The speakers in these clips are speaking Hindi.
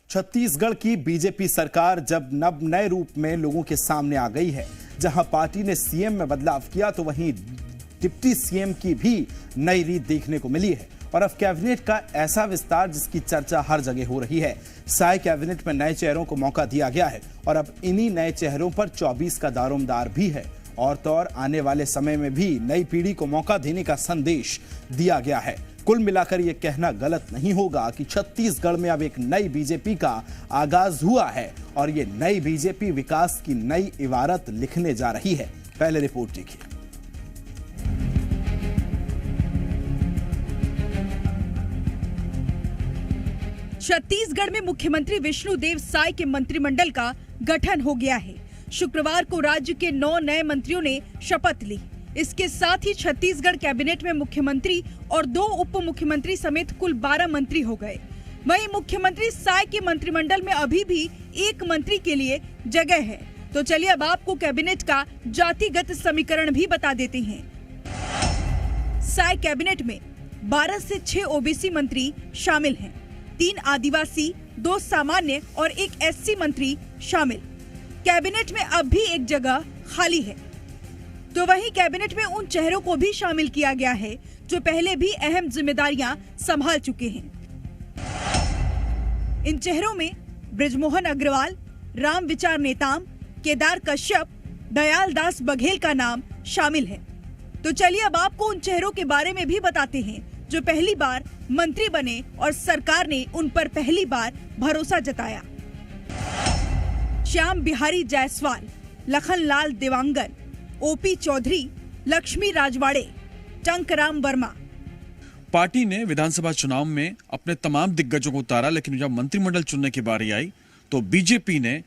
छत्तीसगढ़ की बीजेपी सरकार जब नए रूप में लोगों के सामने आ गई है, जहां पार्टी ने सीएम में बदलाव किया तो वहीं डिप्टी सीएम की भी नई रीत देखने को मिली है। और अब कैबिनेट का ऐसा विस्तार जिसकी चर्चा हर जगह हो रही है। साय कैबिनेट में नए चेहरों को मौका दिया गया है और अब इन्हीं नए चेहरों पर 24 का दारोमदार भी है। और तो और आने वाले समय में भी नई पीढ़ी को मौका देने का संदेश दिया गया है। कुल मिलाकर यह कहना गलत नहीं होगा कि छत्तीसगढ़ में अब एक नई बीजेपी का आगाज हुआ है और यह नई बीजेपी विकास की नई इबारत लिखने जा रही है। पहले रिपोर्ट देखिए। छत्तीसगढ़ में मुख्यमंत्री विष्णुदेव साय के मंत्रिमंडल का गठन हो गया है। शुक्रवार को राज्य के 9 नए मंत्रियों ने शपथ ली। इसके साथ ही छत्तीसगढ़ कैबिनेट में मुख्यमंत्री और 2 उप मुख्यमंत्री समेत कुल 12 मंत्री हो गए। वहीं मुख्यमंत्री साय के मंत्रिमंडल में अभी भी 1 मंत्री के लिए जगह है। तो चलिए अब आपको कैबिनेट का जातिगत समीकरण भी बता देते हैं। साय कैबिनेट में 12 से 6 ओबीसी मंत्री शामिल हैं, 3 आदिवासी, 2 सामान्य और 1 एससी मंत्री शामिल। कैबिनेट में अब भी 1 जगह खाली है। तो वहीं कैबिनेट में उन चेहरों को भी शामिल किया गया है जो पहले भी अहम जिम्मेदारियां संभाल चुके हैं। इन चेहरों में बृजमोहन अग्रवाल, राम विचार नेताम, केदार कश्यप, दयाल दास बघेल का नाम शामिल है। तो चलिए अब आपको उन चेहरों के बारे में भी बताते हैं जो पहली बार मंत्री बने और सरकार ने उन पर पहली बार भरोसा जताया। श्याम बिहारी जायसवाल, लखनलाल देवांगन, ओपी चौधरी, लक्ष्मी राजवाड़े, टंकराम वर्मा। पार्टी ने विधानसभा चुनाव में अपने तमाम दिग्गजों को उतारा, लेकिन जब मंत्रिमंडल चुनने की बारी आई तो बीजेपी ने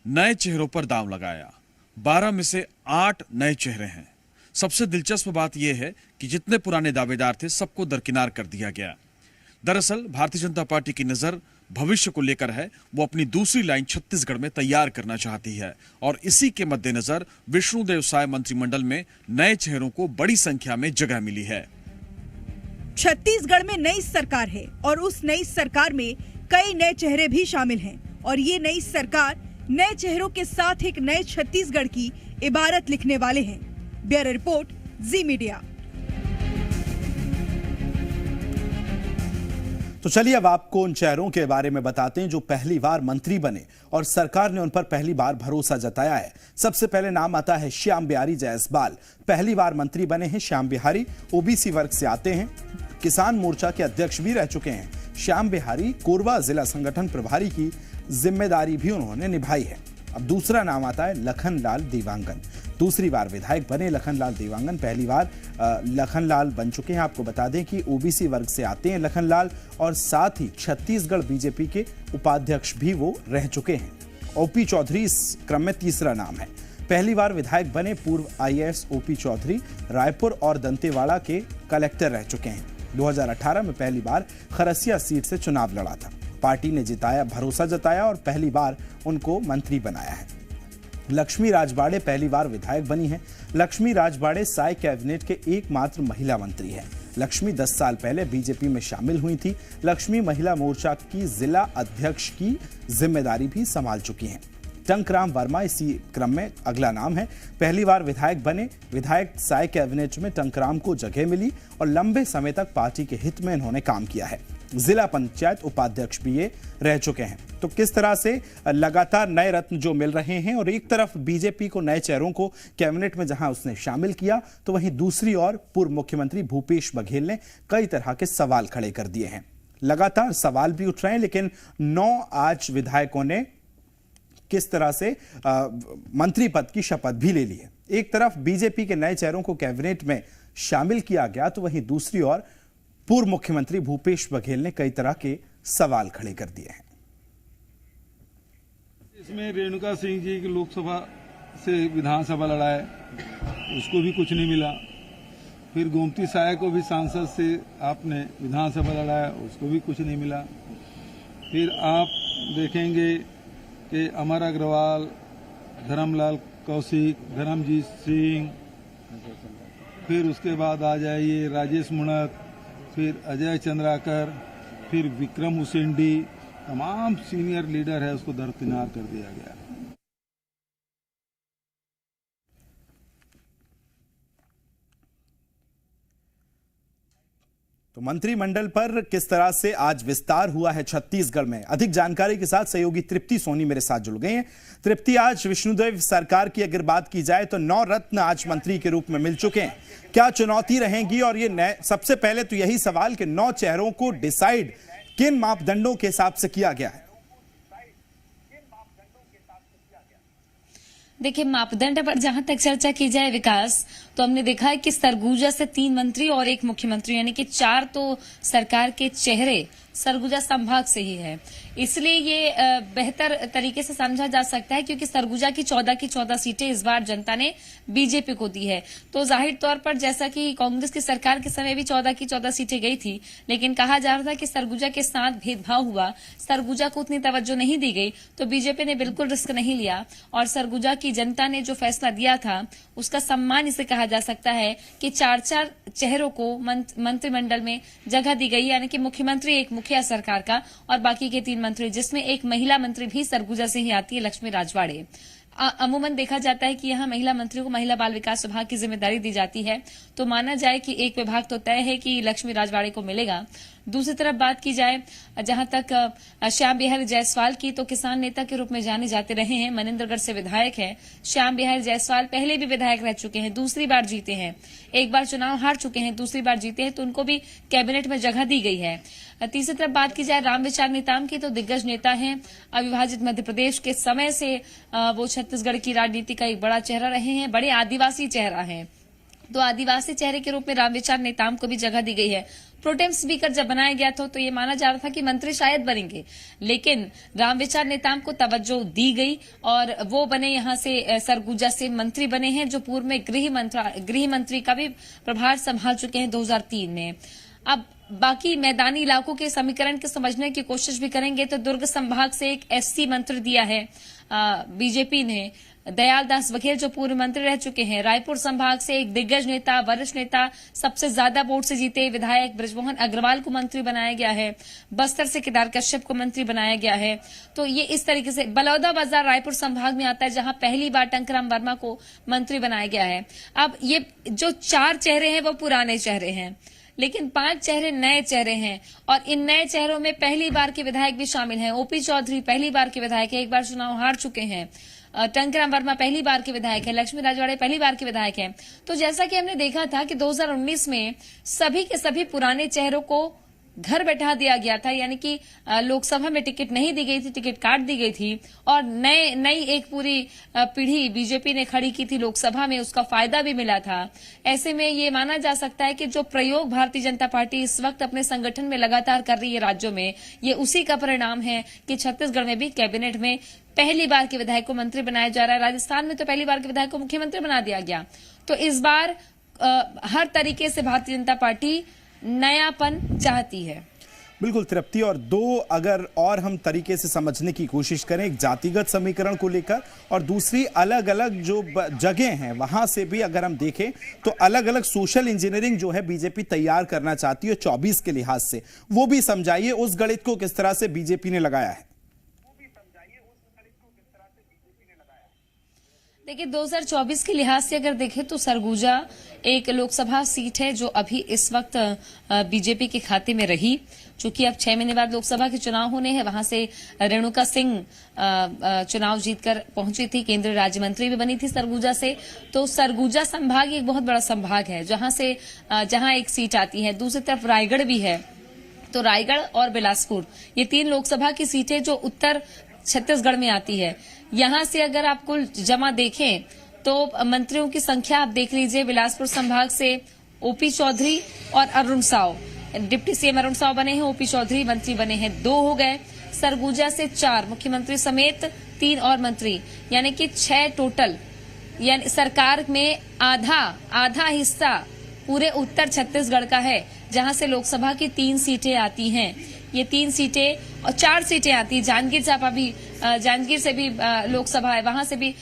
नए चेहरों पर दांव लगाया। 12 में से 8 नए चेहरे हैं। सबसे दिलचस्प बात यह है कि जितने पुराने दावेदार थे सबको दरकिनार कर दिया गया। दरअसल भारतीय जनता पार्टी की नजर भविष्य को लेकर है। वो अपनी दूसरी लाइन छत्तीसगढ़ में तैयार करना चाहती है और इसी के मद्देनजर विष्णुदेव साय मंत्रिमंडल में नए चेहरों को बड़ी संख्या में जगह मिली है। छत्तीसगढ़ में नई सरकार है और उस नई सरकार में कई नए चेहरे भी शामिल हैं और ये नई सरकार नए चेहरों के साथ एक नए छत्तीसगढ़ की इबारत लिखने वाले हैं। ब्यूरो रिपोर्ट, जी मीडिया। तो चलिए अब आपको उन चेहरों के बारे में बताते हैं जो पहली बार मंत्री बने और सरकार ने उन पर पहली बार भरोसा जताया है। सबसे पहले नाम आता है श्याम बिहारी जायसवाल। पहली बार मंत्री बने हैं श्याम बिहारी। ओबीसी वर्ग से आते हैं, किसान मोर्चा के अध्यक्ष भी रह चुके हैं। श्याम बिहारी कोरबा जिला संगठन प्रभारी की जिम्मेदारी भी उन्होंने निभाई है। अब दूसरा नाम आता है लखनलाल देवांगन। दूसरी बार विधायक बने लखनलाल देवांगन। पहली बार लखनलाल बन चुके हैं। आपको बता दें कि ओबीसी वर्ग से आते हैं लखनलाल और साथ ही छत्तीसगढ़ बीजेपी के उपाध्यक्ष भी वो रह चुके हैं। ओपी चौधरी इस क्रम में तीसरा नाम है। पहली बार विधायक बने पूर्व आईएएस ओपी चौधरी रायपुर और दंतेवाड़ा के कलेक्टर रह चुके हैं। 2018 में पहली बार खरसिया सीट से चुनाव लड़ा था। पार्टी ने जिताया, भरोसा जताया और पहली बार उनको मंत्री बनाया है। लक्ष्मी राजवाड़े पहली बार विधायक बनी है। लक्ष्मी राजवाड़े साय कैबिनेट के एकमात्र महिला मंत्री हैं। लक्ष्मी 10 साल पहले बीजेपी में शामिल हुई थी। लक्ष्मी महिला मोर्चा की जिला अध्यक्ष की जिम्मेदारी भी संभाल चुकी हैं। टंकराम वर्मा इसी क्रम में अगला नाम है। पहली बार विधायक बने। विधायक साय कैबिनेट में टंकराम को जगह मिली और लंबे समय तक पार्टी के हित में इन्होंने काम किया है। जिला पंचायत उपाध्यक्ष भी ये रह चुके हैं। तो किस तरह से लगातार नए रत्न जो मिल रहे हैं और एक तरफ बीजेपी को नए चेहरों को कैबिनेट में जहां उसने शामिल किया तो वहीं दूसरी ओर पूर्व मुख्यमंत्री भूपेश बघेल ने कई तरह के सवाल खड़े कर दिए हैं। लगातार सवाल भी उठ रहे हैं, लेकिन 9 आज विधायकों ने किस तरह से मंत्री पद की शपथ भी ले ली है। एक तरफ बीजेपी के नए चेहरों को कैबिनेट में शामिल किया गया तो वहीं दूसरी ओर पूर्व मुख्यमंत्री भूपेश बघेल ने कई तरह के सवाल खड़े कर दिए हैं। इसमें रेणुका सिंह जी की लोकसभा से विधानसभा लड़ाए, उसको भी कुछ नहीं मिला। फिर गोमती साय को भी सांसद से आपने विधानसभा लड़ाया, उसको भी कुछ नहीं मिला। फिर आप देखेंगे कि अमर अग्रवाल, धर्मलाल कौशिक, धर्मजीत सिंह, फिर उसके बाद आ जाइए राजेश मुणत, फिर अजय चंद्राकर, फिर विक्रम उसेंडी, तमाम सीनियर लीडर है उसको दरकिनार कर दिया गया। तो मंत्रिमंडल पर किस तरह से आज विस्तार हुआ है छत्तीसगढ़ में, अधिक जानकारी के साथ सहयोगी तृप्ति सोनी मेरे साथ जुड़ गई हैं। तृप्ति, आज विष्णुदेव सरकार की अगर बात की जाए तो 9 रत्न आज मंत्री के रूप में मिल चुके हैं, क्या चुनौती रहेगी? और ये नए, सबसे पहले तो यही सवाल कि 9 चेहरों को डिसाइड किन मापदंडों के हिसाब से किया गया है? देखिए, मापदंड पर जहां तक चर्चा की जाए विकास, तो हमने देखा है कि सरगुजा से 3 मंत्री और 1 मुख्यमंत्री, यानी कि 4 तो सरकार के चेहरे सरगुजा संभाग से ही है। इसलिए ये बेहतर तरीके से समझा जा सकता है क्योंकि सरगुजा की 14 सीटें इस बार जनता ने बीजेपी को दी है। तो जाहिर तौर पर जैसा कि कांग्रेस की सरकार के समय भी 14 सीटें गई थी, लेकिन कहा जा रहा था कि सरगुजा के साथ भेदभाव हुआ, सरगुजा को उतनी तवज्जो नहीं दी गई, तो बीजेपी ने बिल्कुल रिस्क नहीं लिया और सरगुजा की जनता ने जो फैसला दिया था उसका सम्मान इसे कहा जा सकता है कि 4 चेहरों को मंत्रिमंडल में जगह दी गई, यानी कि मुख्यमंत्री, एक मुखिया सरकार का और बाकी के 3 मंत्री, जिसमें एक महिला मंत्री भी सरगुजा से ही आती है, लक्ष्मी राजवाड़े। अमूमन देखा जाता है कि यहाँ महिला मंत्री को महिला बाल विकास विभाग की जिम्मेदारी दी जाती है, तो माना जाए कि एक विभाग तो तय है कि लक्ष्मी राजवाड़े को मिलेगा। दूसरी तरफ बात की जाए जहां तक श्याम बिहारी जायसवाल की, तो किसान नेता के रूप में जाने जाते रहे हैं, मनिंद्रगढ़ से विधायक है। श्याम बिहारी जायसवाल पहले भी विधायक रह चुके हैं, दूसरी बार जीते हैं, एक बार चुनाव हार चुके हैं, दूसरी बार जीते हैं, तो उनको भी कैबिनेट में जगह दी गई है। तीसरी तरफ बात की जाए रामविचार नेताम की, तो दिग्गज नेता हैं, अविभाजित मध्य प्रदेश के समय से वो छत्तीसगढ़ की राजनीति का एक बड़ा चेहरा रहे हैं, बड़े आदिवासी चेहरा है, तो आदिवासी चेहरे के रूप में रामविचार नेताम को भी जगह दी गई है। प्रोटेम स्पीकर जब बनाया गया था तो ये माना जा रहा था कि मंत्री शायद बनेंगे, लेकिन रामविचार नेताम को तवज्जो दी गई और वो बने, यहाँ से सरगुजा से मंत्री बने हैं, जो पूर्व में गृह मंत्री का भी प्रभार संभाल चुके हैं 2003 में। अब बाकी मैदानी इलाकों के समीकरण के समझने की कोशिश भी करेंगे तो दुर्ग संभाग से एक एससी मंत्री दिया है बीजेपी ने, दयाल दास बघेल जो पूर्व मंत्री रह चुके हैं। रायपुर संभाग से एक दिग्गज नेता, वरिष्ठ नेता, सबसे ज्यादा वोट से जीते विधायक ब्रजमोहन अग्रवाल को मंत्री बनाया गया है। बस्तर से केदार कश्यप को मंत्री बनाया गया है। तो ये इस तरीके से बलौदाबाजार रायपुर संभाग में आता है, जहां पहली बार टंकराम वर्मा को मंत्री बनाया गया है। अब ये जो 4 चेहरे हैं वो पुराने चेहरे हैं, लेकिन 5 चेहरे नए चेहरे हैं और इन नए चेहरों में पहली बार के विधायक भी शामिल हैं। ओपी चौधरी पहली बार के विधायक है, एक बार चुनाव हार चुके हैं। टंकराम वर्मा पहली बार के विधायक है, लक्ष्मी राजवाड़े पहली बार के विधायक हैं। तो जैसा कि हमने देखा था कि 2019 में सभी के सभी पुराने चेहरों को घर बैठा दिया गया था, यानी कि लोकसभा में टिकट नहीं दी गई थी, टिकट काट दी गई थी और नई एक पूरी पीढ़ी बीजेपी ने खड़ी की थी लोकसभा में, उसका फायदा भी मिला था। ऐसे में ये माना जा सकता है कि जो प्रयोग भारतीय जनता पार्टी इस वक्त अपने संगठन में लगातार कर रही है राज्यों में, ये उसी का परिणाम है कि छत्तीसगढ़ में भी कैबिनेट में पहली बार के विधायक को मंत्री बनाया जा रहा है। राजस्थान में तो पहली बार के विधायक को मुख्यमंत्री बना दिया गया। तो इस बार हर तरीके से भारतीय जनता पार्टी नयापन चाहती है। बिल्कुल तृप्ति, और 2 अगर और हम तरीके से समझने की कोशिश करें, एक जातिगत समीकरण को लेकर और दूसरी अलग अलग जो जगह हैं वहां से भी अगर हम देखें तो अलग अलग सोशल इंजीनियरिंग जो है बीजेपी तैयार करना चाहती है 24 के लिहाज से, वो भी समझाइए उस गणित को किस तरह से बीजेपी ने लगाया है। देखिए 2024 के लिहाज से अगर देखें तो सरगुजा एक लोकसभा सीट है जो अभी इस वक्त बीजेपी के खाते में रही, चूंकि अब 6 महीने बाद लोकसभा के चुनाव होने हैं। वहां से रेणुका सिंह चुनाव जीतकर पहुंची थी, केंद्रीय राज्य मंत्री भी बनी थी सरगुजा से। तो सरगुजा संभाग एक बहुत बड़ा संभाग है जहां एक सीट आती है। दूसरी तरफ रायगढ़ भी है, तो रायगढ़ और बिलासपुर ये 3 लोकसभा की सीटें जो उत्तर छत्तीसगढ़ में आती है। यहां से अगर आप कुल जमा देखें तो मंत्रियों की संख्या आप देख लीजिए, बिलासपुर संभाग से ओपी चौधरी और अरुण साव, डिप्टी सीएम अरुण साव बने हैं, ओपी चौधरी मंत्री बने हैं, 2 हो गए। सरगुजा से 4 मुख्यमंत्री समेत 3 और मंत्री, यानी कि 6 टोटल। यानी सरकार में आधा हिस्सा पूरे उत्तर छत्तीसगढ़ का है, जहां से लोकसभा की 3 सीटें आती हैं। ये 3 सीटें और 4 सीटें आती है। जांजगीर से भी लोकसभा है, वहां से भी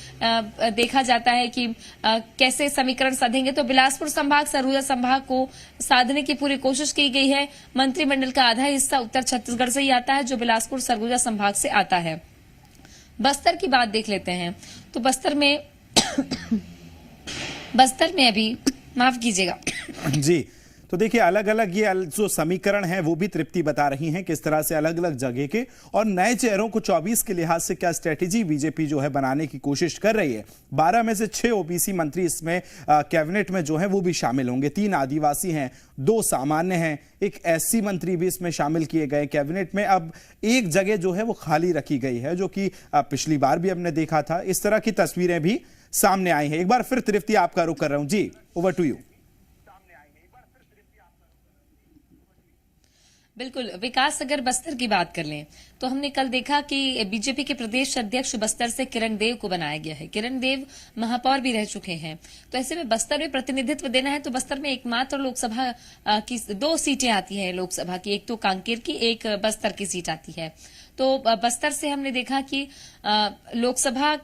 देखा जाता है कि कैसे समीकरण साधेंगे। तो बिलासपुर संभाग, सरगुजा संभाग को साधने की पूरी कोशिश की गई है। मंत्रिमंडल का आधा हिस्सा उत्तर छत्तीसगढ़ से ही आता है, जो बिलासपुर सरगुजा संभाग से आता है। बस्तर की बात देख लेते हैं। तो बस्तर में अभी माफ कीजिएगा जी, तो देखिए अलग अलग ये जो समीकरण है वो भी तृप्ति बता रही हैं किस तरह से अलग अलग जगह के और नए चेहरों को 24 के लिहाज से क्या स्ट्रेटेजी बीजेपी जो है बनाने की कोशिश कर रही है। 12 में से 6 ओबीसी मंत्री इसमें कैबिनेट में जो है वो भी शामिल होंगे। 3 आदिवासी हैं, 2 सामान्य हैं, एक एससी मंत्री भी इसमें शामिल किए गए कैबिनेट में। अब एक जगह जो है वो खाली रखी गई है, जो कि पिछली बार भी हमने देखा था। इस तरह की तस्वीरें भी सामने आई हैं। एक बार फिर तृप्ति आपका रुख कर रहा हूं जी, ओवर टू यू। बिल्कुल विकास, अगर बस्तर की बात कर लें तो हमने कल देखा कि बीजेपी के प्रदेश अध्यक्ष बस्तर से किरण देव को बनाया गया है। किरण देव महापौर भी रह चुके हैं, तो ऐसे में बस्तर में प्रतिनिधित्व देना है तो बस्तर में एकमात्र लोकसभा की 2 सीटें आती हैं लोकसभा की, एक तो कांकेर की, एक बस्तर की सीट आती है। तो बस्तर से हमने देखा कि लोकसभा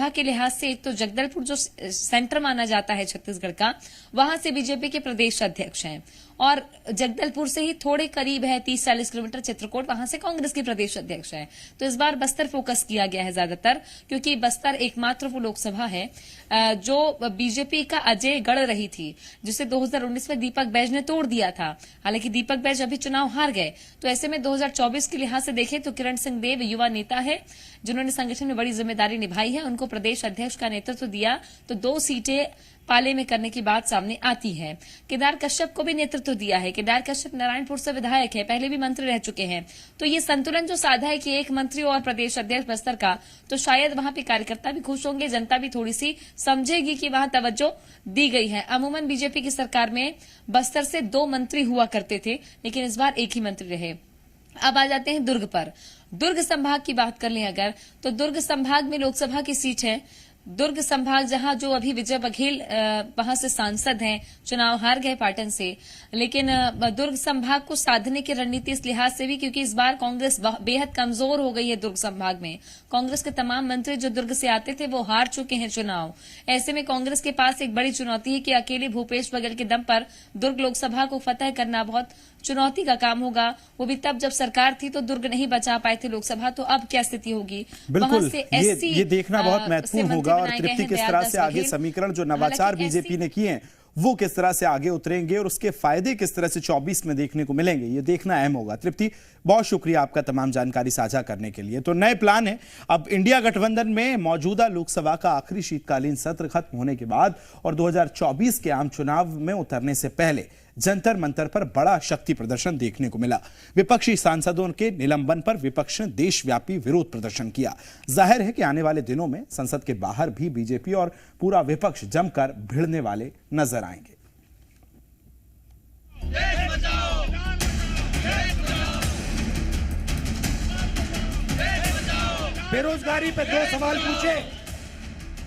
के लिहाज से एक तो जगदलपुर जो सेंटर माना जाता है छत्तीसगढ़ का, वहां से बीजेपी के प्रदेश अध्यक्ष हैं और जगदलपुर से ही थोड़े करीब है 30-40 किलोमीटर चित्रकूट, वहां से कांग्रेस के प्रदेश अध्यक्ष हैं। तो इस बार बस्तर फोकस किया गया है ज्यादातर, क्योंकि बस्तर एकमात्र वो लोकसभा है जो बीजेपी का अजय गढ़ रही थी, जिसे 2019 में दीपक बैज ने तोड़ दिया था। हालांकि दीपक बैज अभी चुनाव हार गए, तो ऐसे में 2024 के लिहाज से देखें तो किरण सिंह देव युवा नेता है जिन्होंने संगठन में बड़ी जिम्मेदारी निभाई है, उनको प्रदेश अध्यक्ष का नेतृत्व दिया तो 2 सीटें पाले में करने की बात सामने आती है। केदार कश्यप को भी नेतृत्व दिया है। केदार कश्यप नारायणपुर से विधायक है, पहले भी मंत्री रह चुके हैं। तो ये संतुलन जो साधा है कि एक मंत्री और प्रदेश अध्यक्ष बस्तर का, तो शायद वहां पे कार्यकर्ता भी खुश होंगे, जनता भी थोड़ी सी समझेगी कि वहां तवज्जो दी गई है। अमूमन बीजेपी की सरकार में बस्तर से 2 मंत्री हुआ करते थे, लेकिन इस बार एक ही मंत्री रहे। अब आ जाते हैं दुर्ग पर। दुर्ग संभाग की बात कर लें अगर, तो दुर्ग संभाग में लोकसभा की सीट है। दुर्ग संभाग जहां जो अभी विजय बघेल वहां से सांसद हैं, चुनाव हार गए पाटन से, लेकिन दुर्ग संभाग को साधने की रणनीति इस लिहाज से भी क्योंकि इस बार कांग्रेस बेहद कमजोर हो गई है। दुर्ग संभाग में कांग्रेस के तमाम मंत्री जो दुर्ग से आते थे वो हार चुके हैं चुनाव। ऐसे में कांग्रेस के पास एक बड़ी चुनौती है कि अकेले भूपेश बघेल के दम पर दुर्ग लोकसभा को फतह करना बहुत चुनौती का काम होगा। वो भी तब जब सरकार थी तो दुर्ग नहीं बचा पाए थे लोकसभा, तो अब क्या स्थिति होगी? बिल्कुल, ये देखना बहुत महत्वपूर्ण होगा और तृप्ति किस तरह से आगे समीकरण जो नवाचार बीजेपी ने किए हैं वो किस तरह से आगे उतरेंगे और उसके फायदे किस तरह से 24 में देखने को मिलेंगे, ये देखना अहम होगा। तृप्ति, बहुत शुक्रिया आपका तमाम जानकारी साझा करने के लिए। तो नए प्लान है। अब इंडिया गठबंधन में मौजूदा लोकसभा का आखिरी शीतकालीन सत्र खत्म होने के बाद और 2024 के आम चुनाव में उतरने से पहले जंतर मंतर पर बड़ा शक्ति प्रदर्शन देखने को मिला। विपक्षी सांसदों के निलंबन पर विपक्ष ने देशव्यापी विरोध प्रदर्शन किया। जाहिर है कि आने वाले दिनों में संसद के बाहर भी बीजेपी और पूरा विपक्ष जमकर भिड़ने वाले नजर आएंगे। बेरोजगारी पे 2 सवाल पूछे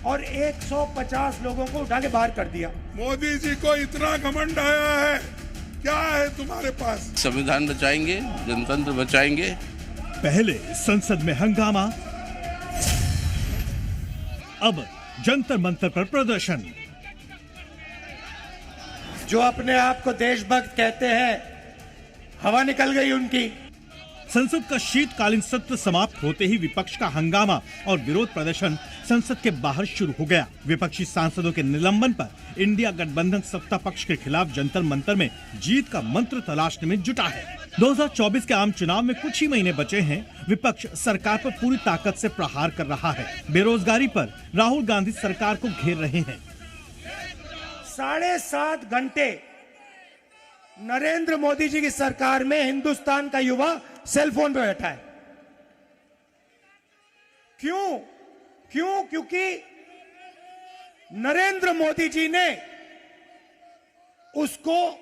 और 150 लोगों को उठा के बाहर कर दिया। मोदी जी को इतना घमंड आया है, क्या है तुम्हारे पास? संविधान बचाएंगे, जनतंत्र बचाएंगे। पहले संसद में हंगामा, अब जंतर मंतर पर प्रदर्शन। जो अपने आप को देशभक्त कहते हैं, हवा निकल गई उनकी। संसद का शीतकालीन सत्र समाप्त होते ही विपक्ष का हंगामा और विरोध प्रदर्शन संसद के बाहर शुरू हो गया। विपक्षी सांसदों के निलंबन पर इंडिया गठबंधन सत्ता पक्ष के खिलाफ जंतर मंतर में जीत का मंत्र तलाशने में जुटा है। 2024 के आम चुनाव में कुछ ही महीने बचे हैं। विपक्ष सरकार पर पूरी ताकत से प्रहार कर रहा है। बेरोजगारी पर राहुल गांधी सरकार को घेर रहे हैं। 7.5 घंटे नरेंद्र मोदी जी की सरकार में हिंदुस्तान का युवा सेल फोन पे बैठा है। क्योंकि नरेंद्र मोदी जी ने उसको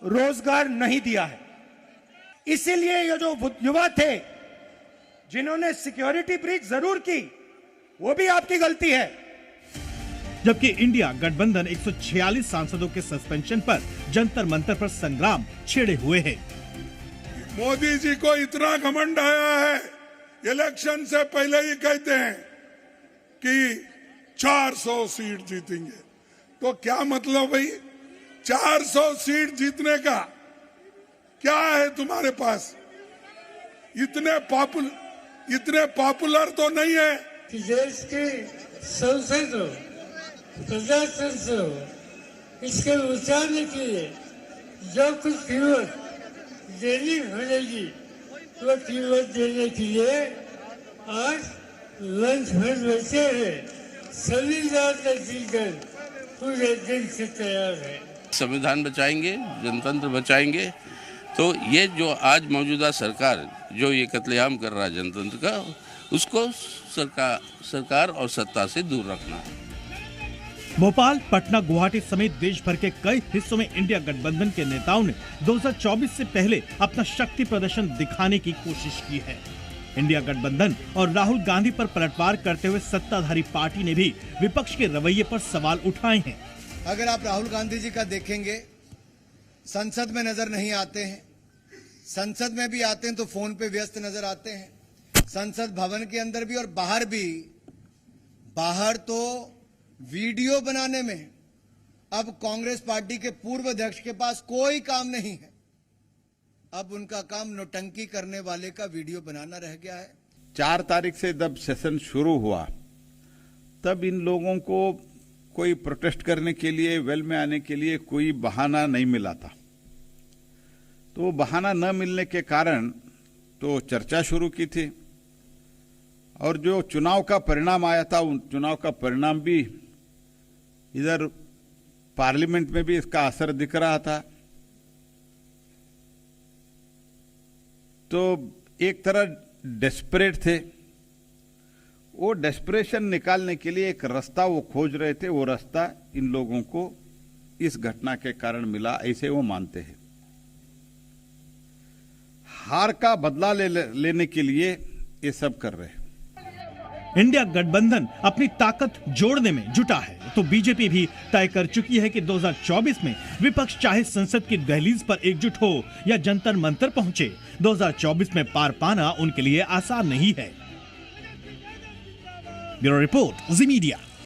रोजगार नहीं दिया है। इसीलिए ये जो युवा थे जिन्होंने सिक्योरिटी ब्रीच जरूर की, वो भी आपकी गलती है। जबकि इंडिया गठबंधन 146 सांसदों के सस्पेंशन पर जंतर मंतर पर संग्राम छेड़े हुए है। मोदी जी को इतना घमंड आया है, इलेक्शन से पहले ही कहते हैं कि 400 सीट जीतेंगे। तो क्या मतलब भाई, 400 सीट जीतने का क्या है तुम्हारे पास? इतने पॉपुलर तो नहीं है कि देश के संसद हो, प्रजातंत्र हो, इसके उठाने के लिए जो कुछ कीमत देनी पड़ेगी वो कीमत देने के लिए आज लंच भर बचे हैं, संविधान नजदीकर पूरे दिन से तैयार है। संविधान बचाएंगे, जनतंत्र बचाएंगे। तो ये जो आज मौजूदा सरकार जो ये कत्लेआम कर रहा है जनतंत्र का, उसको सरकार और सत्ता से दूर रखना है। भोपाल, पटना, गुवाहाटी समेत देश भर के कई हिस्सों में इंडिया गठबंधन के नेताओं ने 2024 से पहले अपना शक्ति प्रदर्शन दिखाने की कोशिश की है। इंडिया गठबंधन और राहुल गांधी पर पलटवार करते हुए सत्ताधारी पार्टी ने भी विपक्ष के रवैये पर सवाल उठाए हैं। अगर आप राहुल गांधी जी का देखेंगे, संसद में नजर नहीं आते हैं, संसद में भी आते हैं तो फोन पे व्यस्त नजर आते हैं, संसद भवन के अंदर भी और बाहर भी। बाहर तो वीडियो बनाने में अब कांग्रेस पार्टी के पूर्व अध्यक्ष के पास कोई काम नहीं है। अब उनका काम नौटंकी करने वाले का वीडियो बनाना रह गया है। 4 तारीख से जब सेशन शुरू हुआ तब इन लोगों को कोई प्रोटेस्ट करने के लिए, वेल में आने के लिए कोई बहाना नहीं मिला था। तो बहाना न मिलने के कारण तो चर्चा शुरू की थी और जो चुनाव का परिणाम आया था, उन चुनाव का परिणाम भी इधर पार्लियामेंट में भी इसका असर दिख रहा था। तो एक तरह डेस्परेट थे, वो डेस्परेशन निकालने के लिए एक रास्ता वो खोज रहे थे। वो रास्ता इन लोगों को इस घटना के कारण मिला, ऐसे वो मानते हैं। हार का बदला लेने के लिए ये सब कर रहे हैं। इंडिया गठबंधन अपनी ताकत जोड़ने में जुटा है तो बीजेपी भी तय कर चुकी है कि 2024 में विपक्ष चाहे संसद की दहलीज पर एकजुट हो या जंतर मंतर पहुंचे, 2024 में पार पाना उनके लिए आसान नहीं है। ब्यूरो रिपोर्ट, जी मीडिया।